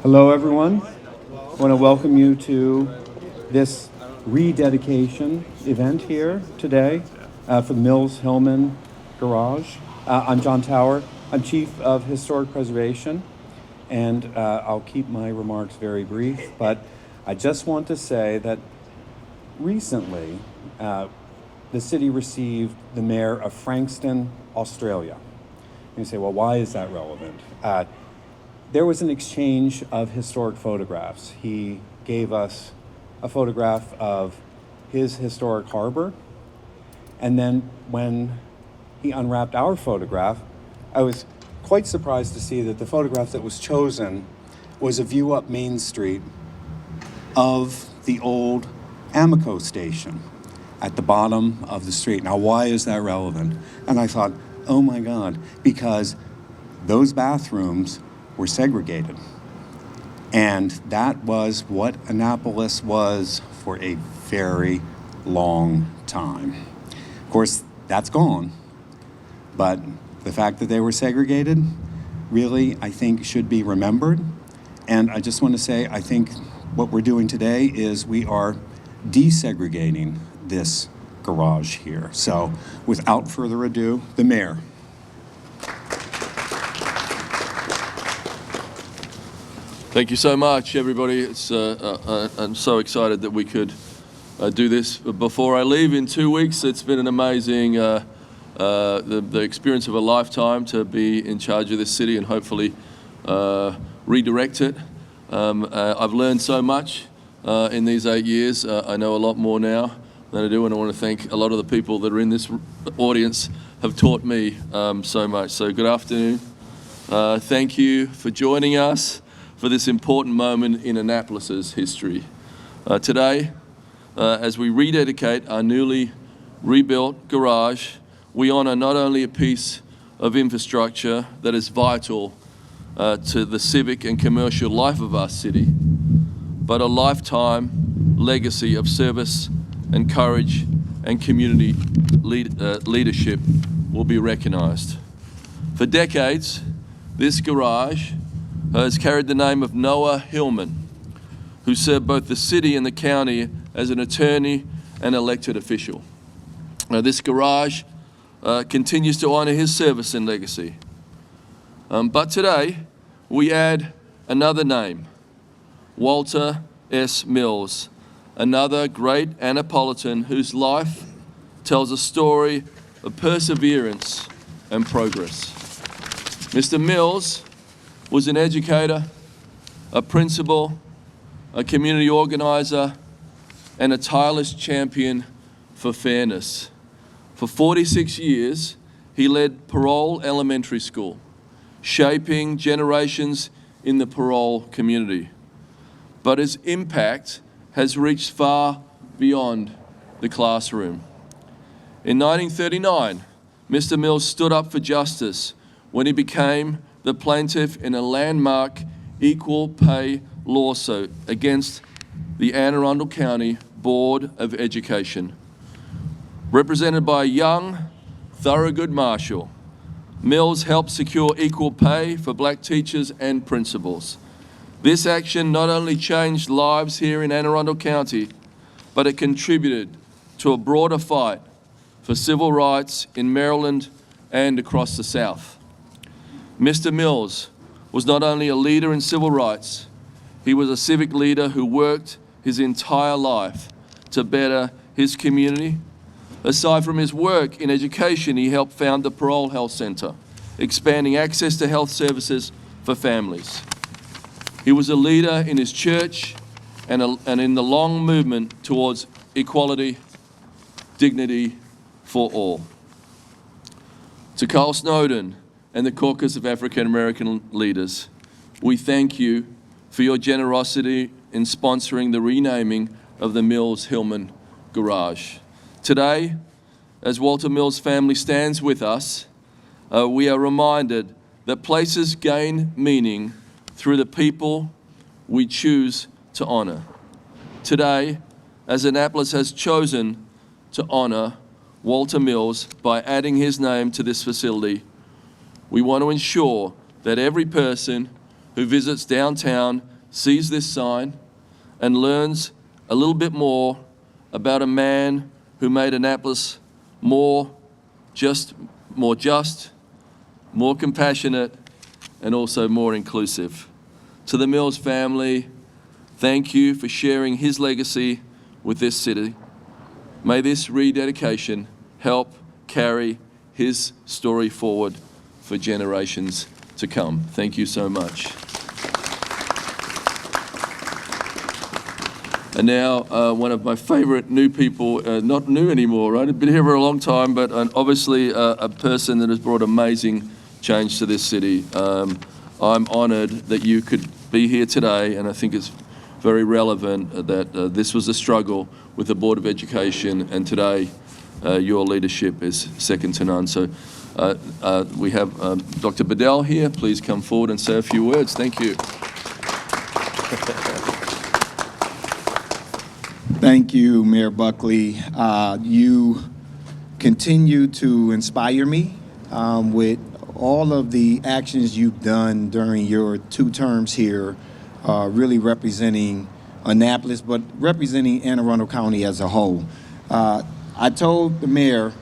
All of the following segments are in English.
Hello, everyone. I want to welcome you to this rededication event here today for the Mills Hillman Garage. I'm John Tower. I'm Chief of Historic Preservation, and I'll keep my remarks very brief, but I just want to say that recently the city received the mayor of Frankston, Australia. And you say, well, why is that relevant? There was an exchange of historic photographs. He gave us a photograph of his historic harbor, and then when he unwrapped our photograph, I was quite surprised to see that the photograph that was chosen was a view up Main Street of the old Amico station at the bottom of the street. Now, why is that relevant? And I thought, oh my God, because those bathrooms were segregated. And that was what Annapolis was for a very long time. Of course, that's gone. But the fact that they were segregated really, I think, should be remembered. And I just want to say, I think what we're doing today is we are desegregating this garage here. So without further ado, the mayor. Thank you so much, everybody. I'm so excited that we could do this before I leave in 2 weeks. It's been an amazing, the experience of a lifetime to be in charge of this city and hopefully redirect it. I've learned so much in these 8 years. I know a lot more now than I do, and I want to thank a lot of the people that are in this audience have taught me so much. So good afternoon. Thank you for joining us for this important moment in Annapolis's history. Today, as we rededicate our newly rebuilt garage, we honor not only a piece of infrastructure that is vital to the civic and commercial life of our city, but a lifetime legacy of service and courage and community leadership will be recognized. For decades, this garage has carried the name of Noah Hillman, who served both the city and the county as an attorney and elected official. This garage continues to honor his service and legacy. But today, we add another name, Walter S. Mills, another great Annapolitan whose life tells a story of perseverance and progress. Mr. Mills was an educator, a principal, a community organizer, and a tireless champion for fairness. For 46 years, he led Parole Elementary School, shaping generations in the parole community. But his impact has reached far beyond the classroom. In 1939, Mr. Mills stood up for justice when he became the plaintiff in a landmark equal pay lawsuit against the Anne Arundel County Board of Education. Represented by a young Thurgood Marshall, Mills helped secure equal pay for black teachers and principals. This action not only changed lives here in Anne Arundel County, but it contributed to a broader fight for civil rights in Maryland and across the South. Mr. Mills was not only a leader in civil rights, he was a civic leader who worked his entire life to better his community. Aside from his work in education, he helped found the Parole Health Center, expanding access to health services for families. He was a leader in his church and in the long movement towards equality, dignity for all. To Carl Snowden and the Caucus of African American Leaders, we thank you for your generosity in sponsoring the renaming of the Mills Hillman Garage. Today, as Walter Mills' family stands with us, we are reminded that places gain meaning through the people we choose to honor. Today, as Annapolis has chosen to honor Walter Mills by adding his name to this facility, we want to ensure that every person who visits downtown sees this sign and learns a little bit more about a man who made Annapolis more just, more compassionate, and also more inclusive. To the Mills family, thank you for sharing his legacy with this city. May this rededication help carry his story forward for generations to come. Thank you so much. And now, one of my favorite new people, not new anymore, right? I've been here for a long time, but obviously a person that has brought amazing change to this city. I'm honored that you could be here today, and I think it's very relevant that this was a struggle with the Board of Education, and today your leadership is second to none. So we have Dr. Bedell here. Please come forward and say a few words. Thank you. Thank you, Mayor Buckley. You continue to inspire me with all of the actions you've done during your 2 terms here, really representing Annapolis, but representing Anne Arundel County as a whole. I told the mayor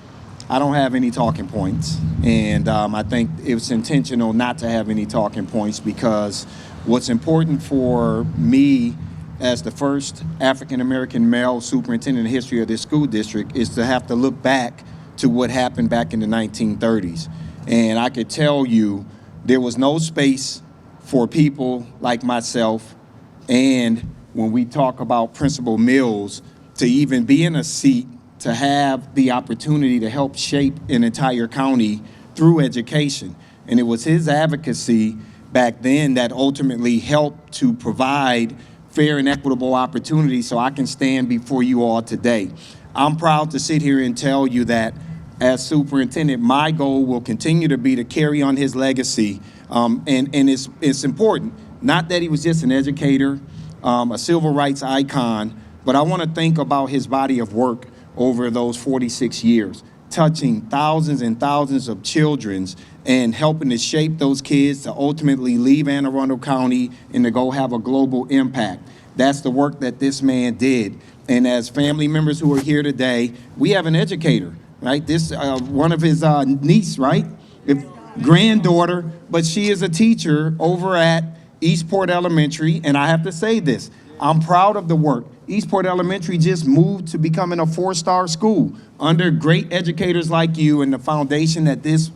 I don't have any talking points, and I think it was intentional not to have any talking points, because what's important for me as the first African-American male superintendent in the history of this school district is to have to look back to what happened back in the 1930s. And I could tell you there was no space for people like myself, and when we talk about Principal Mills, to even be in a seat to have the opportunity to help shape an entire county through education. And it was his advocacy back then that ultimately helped to provide fair and equitable opportunity so I can stand before you all today. I'm proud to sit here and tell you that as superintendent, my goal will continue to be to carry on his legacy. And it's important, not that he was just an educator, a civil rights icon, but I want to think about his body of work over those 46 years, touching thousands and thousands of children and helping to shape those kids to ultimately leave Anne Arundel County and to go have a global impact. That's the work that this man did. And as family members who are here today, we have an educator, right? This one of his niece, right? Granddaughter, but she is a teacher over at Eastport Elementary, and I have to say this, I'm proud of the work. Eastport Elementary just moved to becoming a 4-star school under great educators like you and the foundation that this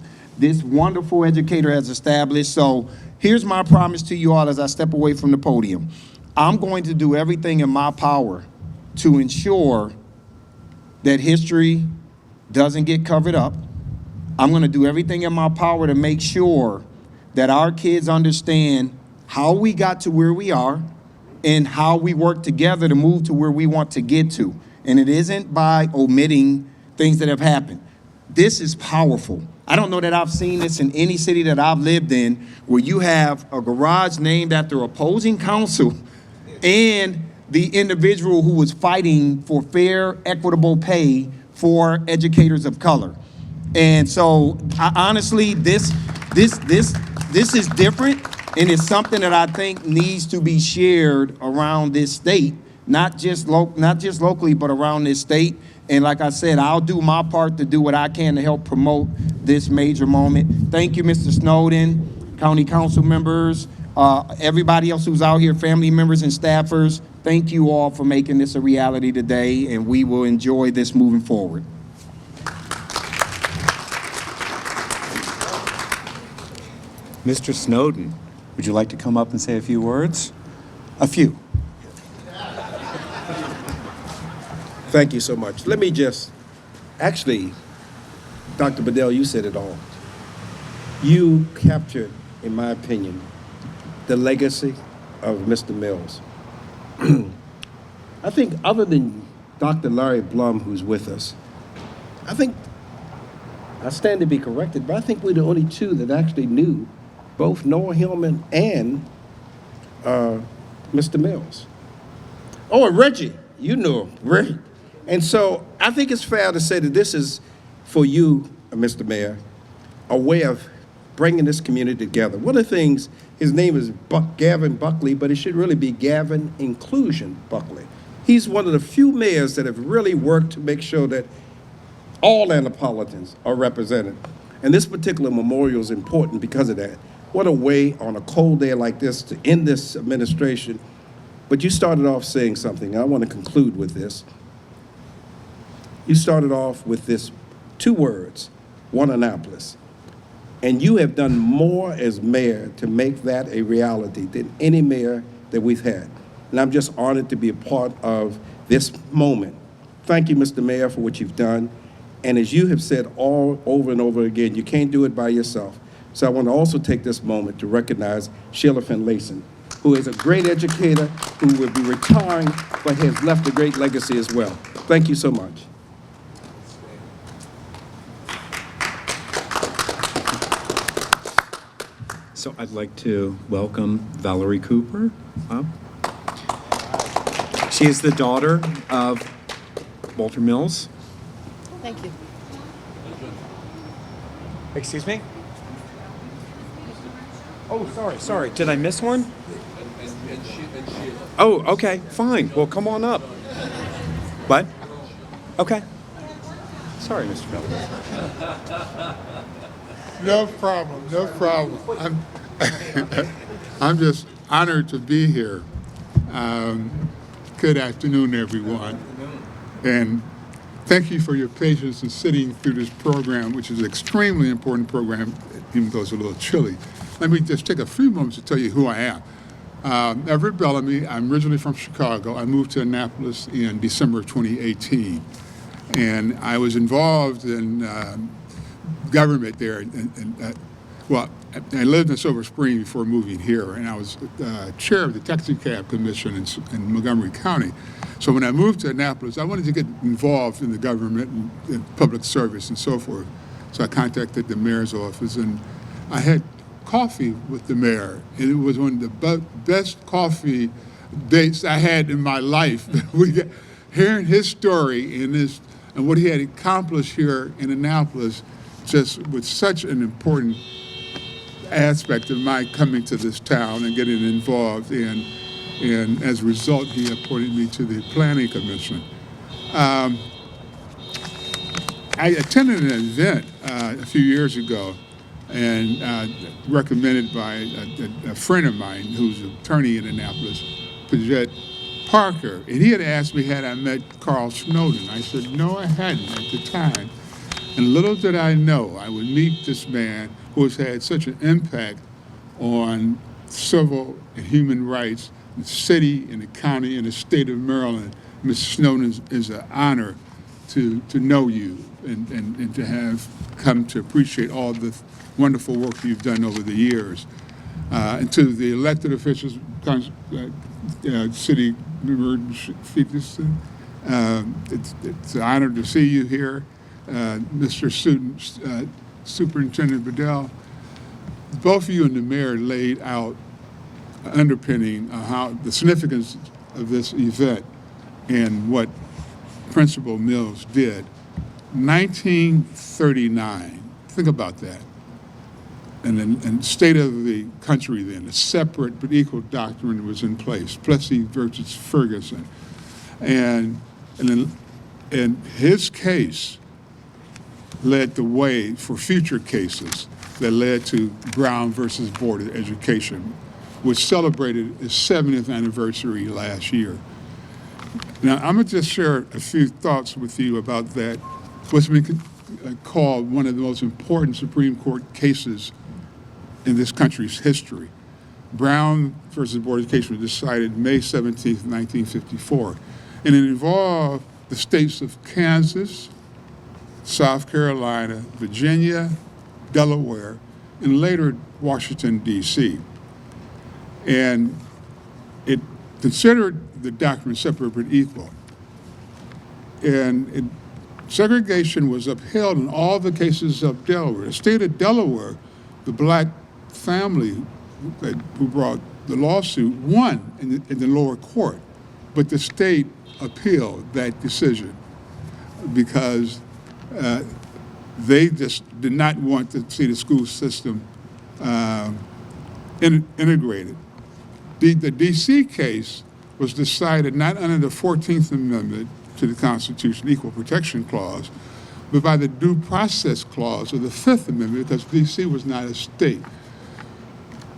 wonderful educator has established. So here's my promise to you all as I step away from the podium. I'm going to do everything in my power to ensure that history doesn't get covered up. I'm going to do everything in my power to make sure that our kids understand how we got to where we are and how we work together to move to where we want to get to. And it isn't by omitting things that have happened. This is powerful. I don't know that I've seen this in any city that I've lived in where you have a garage named after opposing counsel and the individual who was fighting for fair, equitable pay for educators of color. And so, honestly, this is different, and it's something that I think needs to be shared around this state, not just locally, but around this state. And like I said, I'll do my part to do what I can to help promote this major moment. Thank you, Mr. Snowden, county council members, everybody else who's out here, family members and staffers. Thank you all for making this a reality today, and we will enjoy this moving forward. Mr. Snowden, would you like to come up and say a few words? A few. Thank you so much. Let me actually, Dr. Bedell, you said it all. You captured, in my opinion, the legacy of Mr. Mills. I think other than Dr. Larry Blum, who's with us, I think, I stand to be corrected, but I think we're the only 2 that actually knew both Noah Hillman and Mr. Mills. Oh, and Reggie, you know him, Reggie. And so I think it's fair to say that this is, for you, Mr. Mayor, a way of bringing this community together. One of the things His name is Gavin Buckley, but it should really be Gavin Inclusion Buckley. He's one of the few mayors that have really worked to make sure that all Annapolitans are represented. And this particular memorial is important because of that. What a way on a cold day like this to end this administration. But you started off saying something. I want to conclude with this. You started off with this 2 words, one Annapolis. And you have done more as mayor to make that a reality than any mayor that we've had. And I'm just honored to be a part of this moment. Thank you, Mr. Mayor, for what you've done. And as you have said all over and over again, you can't do it by yourself. So I want to also take this moment to recognize Sheila Finlayson, who is a great educator, who will be retiring, but has left a great legacy as well. Thank you so much. So I'd like to welcome Valerie Cooper up. She is the daughter of Walter Mills. Thank you. Excuse me? Oh, sorry. Did I miss one? Oh, okay, fine. Well, come on up. What? Okay. Sorry, Mr. Mills. No problem, no problem. I'm just honored to be here. Good afternoon, everyone. And thank you for your patience in sitting through this program, which is an extremely important program, even though it's a little chilly. Let me just take a few moments to tell you who I am. Everett Bellamy. I'm originally from Chicago. I moved to Annapolis in December of 2018. And I was involved in government there. Well, I lived in Silver Spring before moving here, and I was chair of the Taxi Cab Commission in Montgomery County. So when I moved to Annapolis, I wanted to get involved in the government and public service and so forth. So I contacted the mayor's office, and I had coffee with the mayor. And it was one of the best coffee dates I had in my life. Hearing his story and what he had accomplished here in Annapolis, just with such an important aspect of my coming to this town and getting involved in, and as a result, he appointed me to the Planning Commission. I attended an event a few years ago, and recommended by a friend of mine who's an attorney in Annapolis, Paget Parker, and he had asked me had I met Carl Snowden. I said, no, I hadn't at the time. And little did I know I would meet this man who has had such an impact on civil and human rights in the city, in the county, in the state of Maryland. Mr. Snowden is an honor to know you and to have come to appreciate all the wonderful work you've done over the years. And to the elected officials, City Member Peterson, it's an honor to see you here. Mr. Superintendent Bedell, both of you and the mayor laid out underpinning how the significance of this event and what Principal Mills did. 1939, think about that. And the state of the country then, a separate but equal doctrine was in place, Plessy versus Ferguson. And his case led the way for future cases that led to Brown versus Board of Education, which celebrated its 70th anniversary last year. Now, I'm going to just share a few thoughts with you about that, what's been called one of the most important Supreme Court cases in this country's history. Brown versus Board of Education was decided May 17th, 1954, and it involved the states of Kansas, South Carolina, Virginia, Delaware, and later Washington, D.C. And it considered the doctrine separate but equal. And segregation was upheld in all the cases of Delaware. The state of Delaware, the black family who brought the lawsuit won in the lower court, but the state appealed that decision because they just did not want to see the school system integrated. The D.C. case was decided not under the 14th Amendment to the Constitution, Equal Protection Clause, but by the Due Process Clause of the Fifth Amendment, because D.C. was not a state.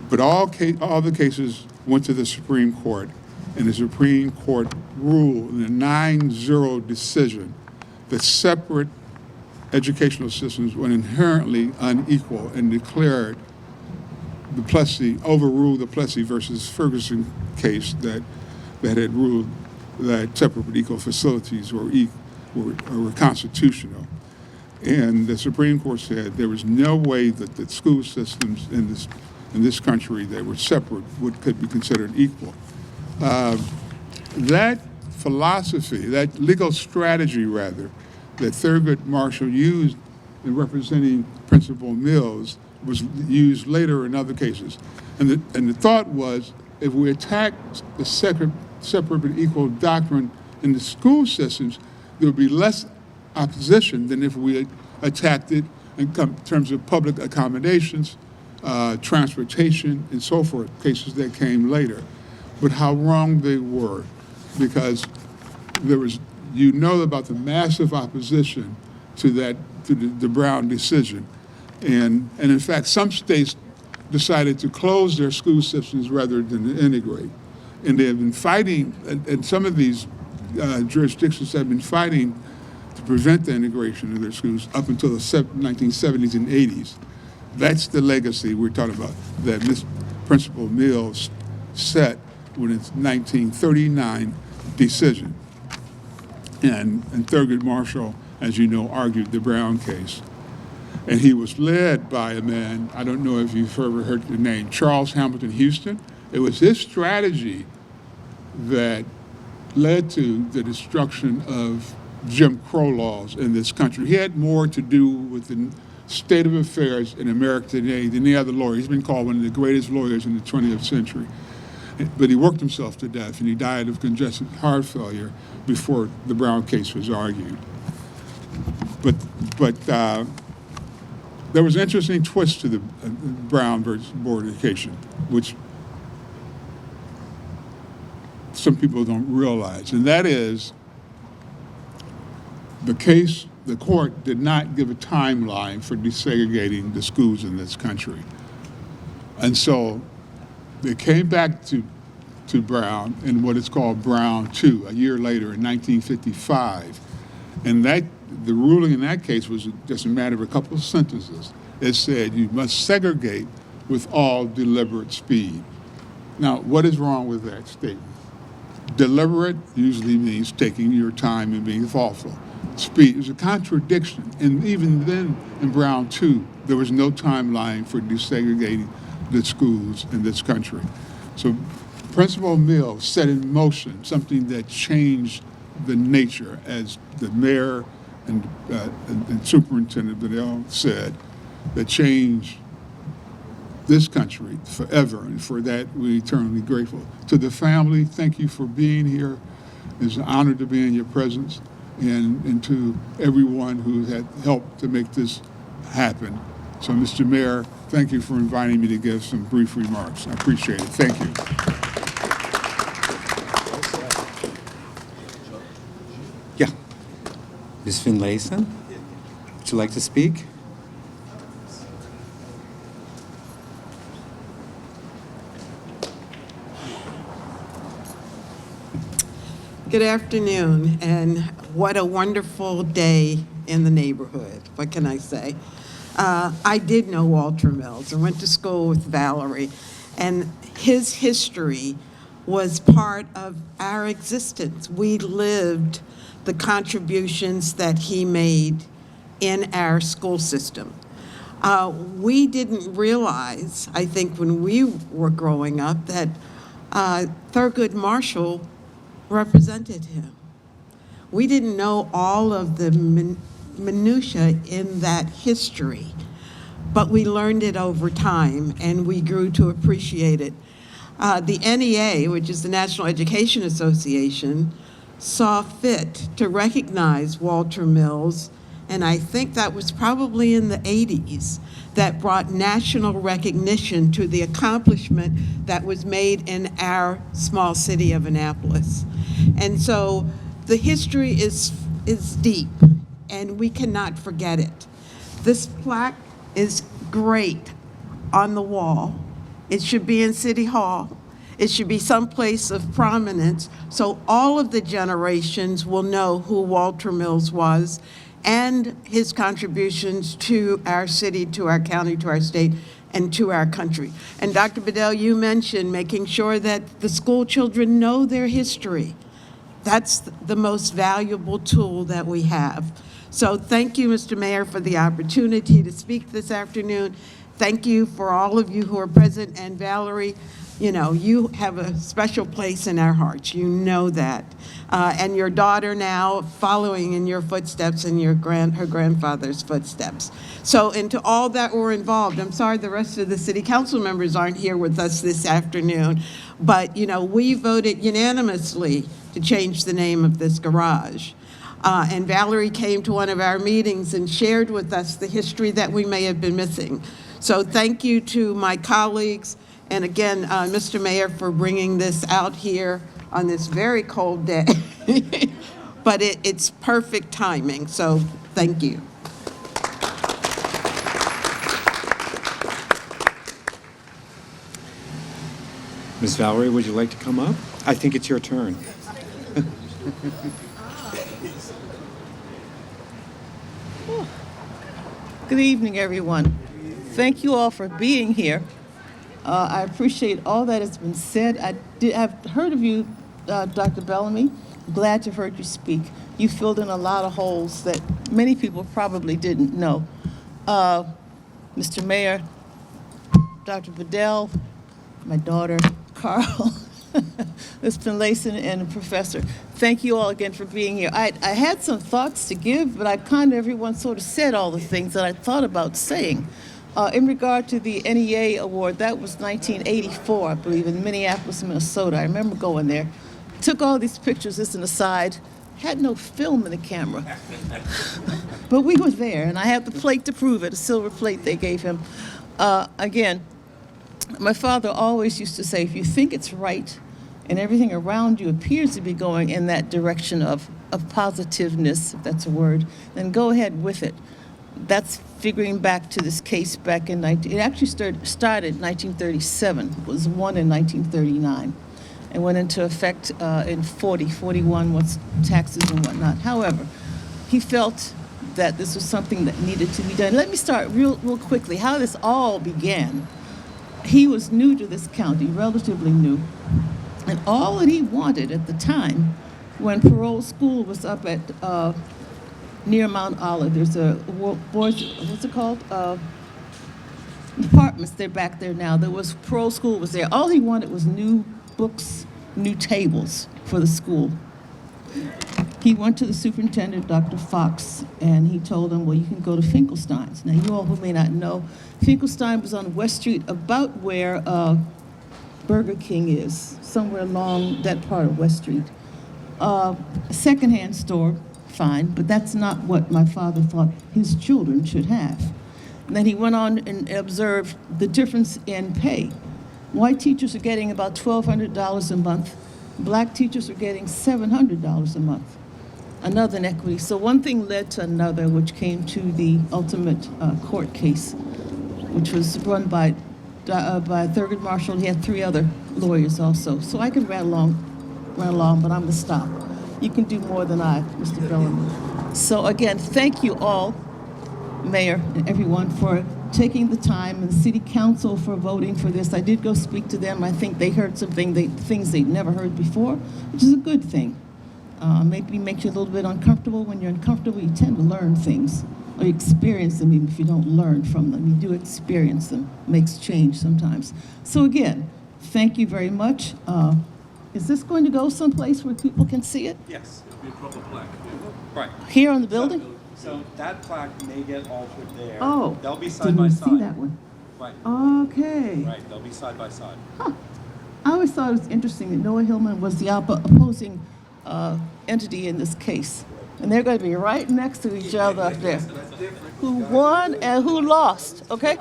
But all the cases went to the Supreme Court, and the Supreme Court ruled in a 9-0 decision that separate educational systems were inherently unequal and declared overruled the Plessy versus Ferguson case that had ruled that separate but equal facilities were constitutional. And the Supreme Court said there was no way that the school systems in this country that were separate could be considered equal. That philosophy, that legal strategy, rather, that Thurgood Marshall used in representing Principal Mills was used later in other cases. And the thought was, if we attack the separate but equal doctrine in the school systems, there would be less opposition than if we attacked it in terms of public accommodations, transportation, and so forth, cases that came later. But how wrong they were, because you know about the massive opposition to the Brown decision. And in fact, some states decided to close their school systems rather than to integrate. And they have been fighting, and some of these jurisdictions have been fighting to prevent the integration of their schools up until the 1970s and 80s. That's the legacy we're talking about, that Principal Mills set with its 1939 decision. And Thurgood Marshall, as you know, argued the Brown case. And he was led by a man, I don't know if you've ever heard the name, Charles Hamilton Houston. It was his strategy that led to the destruction of Jim Crow laws in this country. He had more to do with the state of affairs in America today than any other lawyer. He's been called one of the greatest lawyers in the 20th century. But he worked himself to death, and he died of congestive heart failure before the Brown case was argued. But there was an interesting twist to the Brown versus Board of Education, which some people don't realize, and that is the court did not give a timeline for desegregating the schools in this country. And so they came back to Brown in what is called Brown 2 a year later in 1955. And the ruling in that case was just a matter of a couple of sentences. It said you must segregate with all deliberate speed. Now, what is wrong with that statement? Deliberate usually means taking your time and being thoughtful. Speed is a contradiction. And even then in Brown 2, there was no timeline for desegregating the schools in this country. So Principal Mills set in motion something that changed the nature, as the mayor and Superintendent Bedell said, that changed this country forever, and for that we're eternally grateful. To the family, thank you for being here. It's an honor to be in your presence, and to everyone who had helped to make this happen. So, Mr. Mayor, thank you for inviting me to give some brief remarks. I appreciate it. Thank you. Yeah. Ms. Finlayson, would you like to speak? Good afternoon, and what a wonderful day in the neighborhood. What can I say? I did know Walter Mills. I went to school with Valerie, and his history was part of our existence. We lived the contributions that he made in our school system. We didn't realize, I think when we were growing up, that Thurgood Marshall represented him. We didn't know all of the minutiae in that history, but we learned it over time, and we grew to appreciate it. The NEA, which is the National Education Association, saw fit to recognize Walter Mills and I think that was probably in the 80s, that brought national recognition to the accomplishment that was made in our small city of Annapolis. And so the history is deep, and we cannot forget it. This plaque is great on the wall. It should be in City Hall. It should be someplace of prominence, so all of the generations will know who Walter Mills was and his contributions to our city, to our county, to our state, and to our country. And Dr. Bedell, you mentioned making sure that the school children know their history. That's the most valuable tool that we have. So thank you, Mr. Mayor, for the opportunity to speak this afternoon. Thank you for all of you who are present, and Valerie, you know, you have a special place in our hearts. You know that. And your daughter now following in your footsteps and her grandfather's footsteps. So, and to all that were involved, I'm sorry the rest of the city council members aren't here with us this afternoon, but, you know, we voted unanimously to change the name of this garage. And Valerie came to one of our meetings and shared with us the history that we may have been missing. So thank you to my colleagues, and again, Mr. Mayor, for bringing this out here on this very cold day. But it's perfect timing, so thank you. Ms. Valerie, would you like to come up? I think it's your turn. Good evening, everyone. Thank you all for being here. I appreciate all that has been said. I've heard of you, Dr. Bellamy. Glad to have heard you speak. You filled in a lot of holes that many people probably didn't know. Mr. Mayor, Dr. Bedell, my daughter, Carl, Ms. Finlayson, and the professor. Thank you all again for being here. I had some thoughts to give, but everyone sort of said all the things that I thought about saying. In regard to the NEA award, that was 1984, I believe, in Minneapolis, Minnesota. I remember going there. Took all these pictures, this and aside. Had no film in the camera. But we were there, and I have the plate to prove it, a silver plate they gave him. Again, my father always used to say, if you think it's right and everything around you appears to be going in that direction of positiveness, if that's a word, then go ahead with it. That's figuring back to this case back in it actually started in 1937, was won in 1939, and went into effect in 41 once taxes and whatnot. However, he felt that this was something that needed to be done. Let me start real quickly how this all began. He was new to this county, relatively new, and all that he wanted at the time, when parole school was up at near Mount Olive, there's a boys, what's it called? Apartments. They're back there now. There was parole school was there. All he wanted was new books, new tables for the school. He went to the superintendent, Dr. Fox, and he told him, well, you can go to Finkelstein's. Now, you all who may not know, Finkelstein was on West Street, about where Burger King is, somewhere along that part of West Street. A secondhand store, fine, but that's not what my father thought his children should have. And then he went on and observed the difference in pay. White teachers are getting about $1,200 a month. Black teachers are getting $700 a month. Another inequity. So one thing led to another, which came to the ultimate court case, which was run by Thurgood Marshall. He had 3 other lawyers also. So I could run along, but I'm going to stop. You can do more than I, Mr. Bellamy. So again, thank you all, Mayor and everyone, for taking the time, and the City Council for voting for this. I did go speak to them. I think they heard things they'd never heard before, which is a good thing. Maybe makes you a little bit uncomfortable. When you're uncomfortable, you tend to learn things, or you experience them even if you don't learn from them. You do experience them. Makes change sometimes. So again, thank you very much. Is this going to go someplace where people can see it? Yes. It'll be a proper plaque. Right. Here on the building? So that plaque may get altered there. Oh. They'll be side by side. Didn't see that one. Right. Okay. Right. They'll be side by side. Huh. I always thought it was interesting that Noah Hillman was the opposing entity in this case. And they're going to be right next to each other up there. Who won and who lost, okay?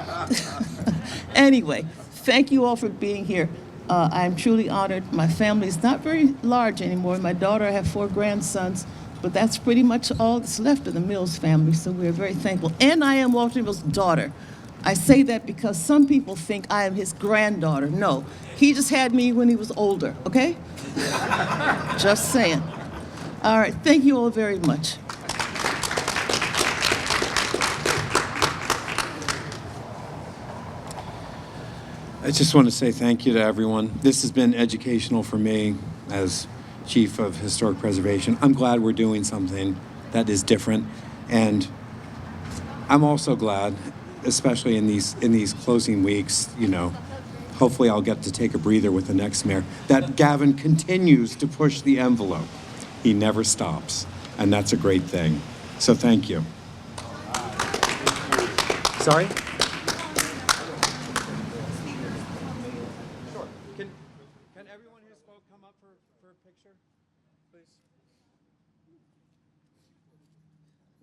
Anyway, thank you all for being here. I'm truly honored. My family is not very large anymore. My daughter, I have 4 grandsons, but that's pretty much all that's left of the Mills family, so we're very thankful. And I am Walter Mills' daughter. I say that because some people think I am his granddaughter. No, he just had me when he was older, okay? Just saying. All right, thank you all very much. I just want to say thank you to everyone. This has been educational for me as Chief of Historic Preservation. I'm glad we're doing something that is different, and I'm also glad, especially in these closing weeks, hopefully I'll get to take a breather with the next mayor, that Gavin continues to push the envelope. He never stops, and that's a great thing. So thank you. Sorry? Can everyone who spoke come up for a picture, please?